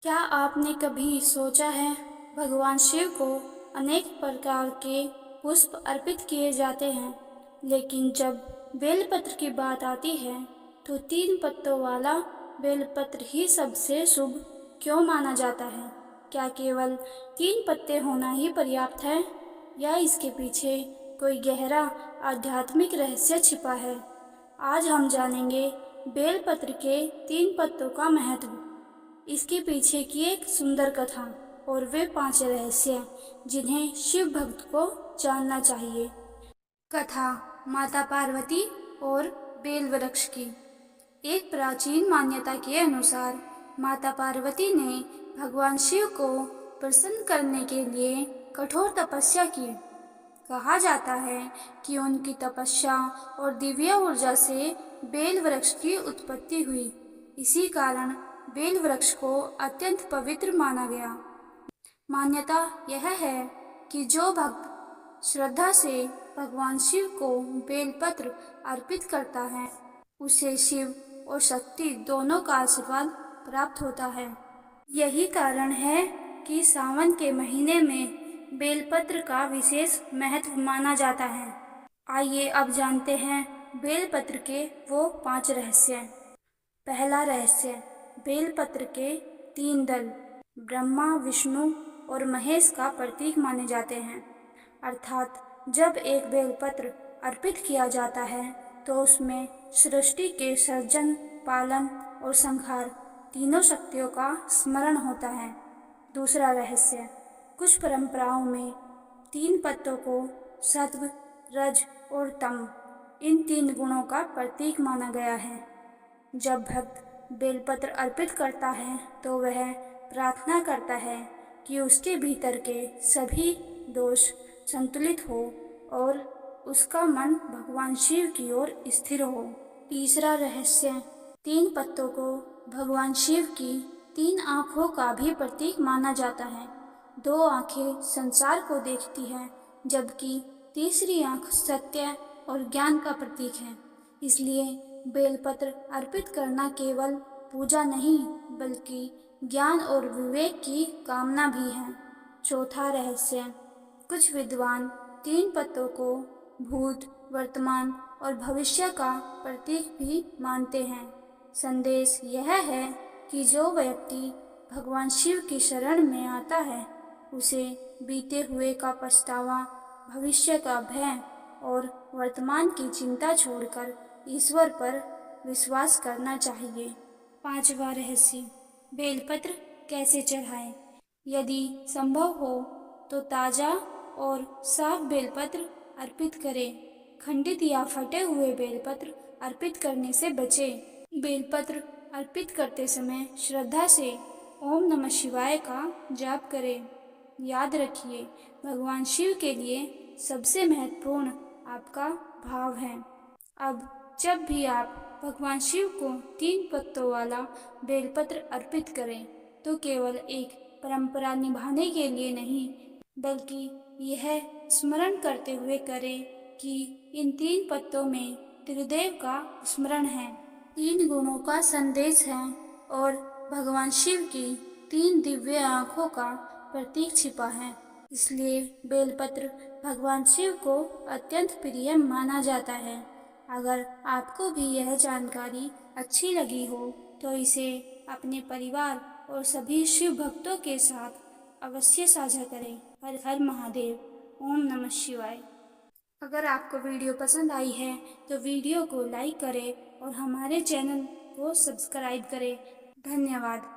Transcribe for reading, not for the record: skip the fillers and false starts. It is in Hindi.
क्या आपने कभी सोचा है भगवान शिव को अनेक प्रकार के पुष्प अर्पित किए जाते हैं, लेकिन जब बेलपत्र की बात आती है तो 3 पत्तों वाला बेलपत्र ही सबसे शुभ क्यों माना जाता है? क्या केवल 3 पत्ते होना ही पर्याप्त है या इसके पीछे कोई गहरा आध्यात्मिक रहस्य छिपा है? आज हम जानेंगे बेलपत्र के 3 पत्तों का महत्व, इसके पीछे की एक सुंदर कथा और वे 5 रहस्य जिन्हें शिव भक्त को जानना चाहिए। कथा माता पार्वती और बेल वृक्ष की। एक प्राचीन मान्यता के अनुसार माता पार्वती ने भगवान शिव को प्रसन्न करने के लिए कठोर तपस्या की। कहा जाता है कि उनकी तपस्या और दिव्य ऊर्जा से बेल वृक्ष की उत्पत्ति हुई। इसी कारण बेल वृक्ष को अत्यंत पवित्र माना गया। मान्यता यह है कि जो भक्त श्रद्धा से भगवान शिव को बेलपत्र अर्पित करता है, उसे शिव और शक्ति दोनों का आशीर्वाद प्राप्त होता है। यही कारण है कि सावन के महीने में बेलपत्र का विशेष महत्व माना जाता है। आइए अब जानते हैं बेलपत्र के वो 5 रहस्य। पहला रहस्य, बेलपत्र के 3 दल ब्रह्मा, विष्णु और महेश का प्रतीक माने जाते हैं। अर्थात जब एक बेलपत्र अर्पित किया जाता है तो उसमें सृष्टि के सर्जन, पालन और संहार तीनों शक्तियों का स्मरण होता है। दूसरा रहस्य, कुछ परंपराओं में 3 पत्तों को सत्व, रज और तम, इन 3 गुणों का प्रतीक माना गया है। जब भक्त बेलपत्र अर्पित करता है तो वह प्रार्थना करता है कि उसके भीतर के सभी दोष संतुलित हो और उसका मन भगवान शिव की ओर स्थिर हो। तीसरा रहस्य, 3 पत्तों को भगवान शिव की 3 आँखों का भी प्रतीक माना जाता है। 2 आँखें संसार को देखती हैं, जबकि तीसरी आँख सत्य और ज्ञान का प्रतीक है। इसलिए बेलपत्र अर्पित करना केवल पूजा नहीं, बल्कि ज्ञान और विवेक की कामना भी है। चौथा रहस्य, कुछ विद्वान 3 पत्तों को भूत, वर्तमान और भविष्य का प्रतीक भी मानते हैं। संदेश यह है कि जो व्यक्ति भगवान शिव की शरण में आता है, उसे बीते हुए का पछतावा, भविष्य का भय और वर्तमान की चिंता छोड़कर ईश्वर पर विश्वास करना चाहिए। 5वां रहस्य, बेलपत्र कैसे चढ़ाएं? यदि संभव हो तो ताजा और साफ बेलपत्र अर्पित करें। खंडित या फटे हुए बेलपत्र अर्पित करने से बचें। बेलपत्र अर्पित करते समय श्रद्धा से ओम नमः शिवाय का जाप करें। याद रखिए, भगवान शिव के लिए सबसे महत्वपूर्ण आपका भाव है। अब जब भी आप भगवान शिव को 3 पत्तों वाला बेलपत्र अर्पित करें तो केवल एक परंपरा निभाने के लिए नहीं, बल्कि यह स्मरण करते हुए करें कि इन 3 पत्तों में त्रिदेव का स्मरण है, 3 गुणों का संदेश है और भगवान शिव की 3 दिव्य आँखों का प्रतीक छिपा है। इसलिए बेलपत्र भगवान शिव को अत्यंत प्रिय माना जाता है। अगर आपको भी यह जानकारी अच्छी लगी हो तो इसे अपने परिवार और सभी शिव भक्तों के साथ अवश्य साझा करें। हर हर महादेव, ओम नमः शिवाय। अगर आपको वीडियो पसंद आई है तो वीडियो को लाइक करें और हमारे चैनल को सब्सक्राइब करें। धन्यवाद।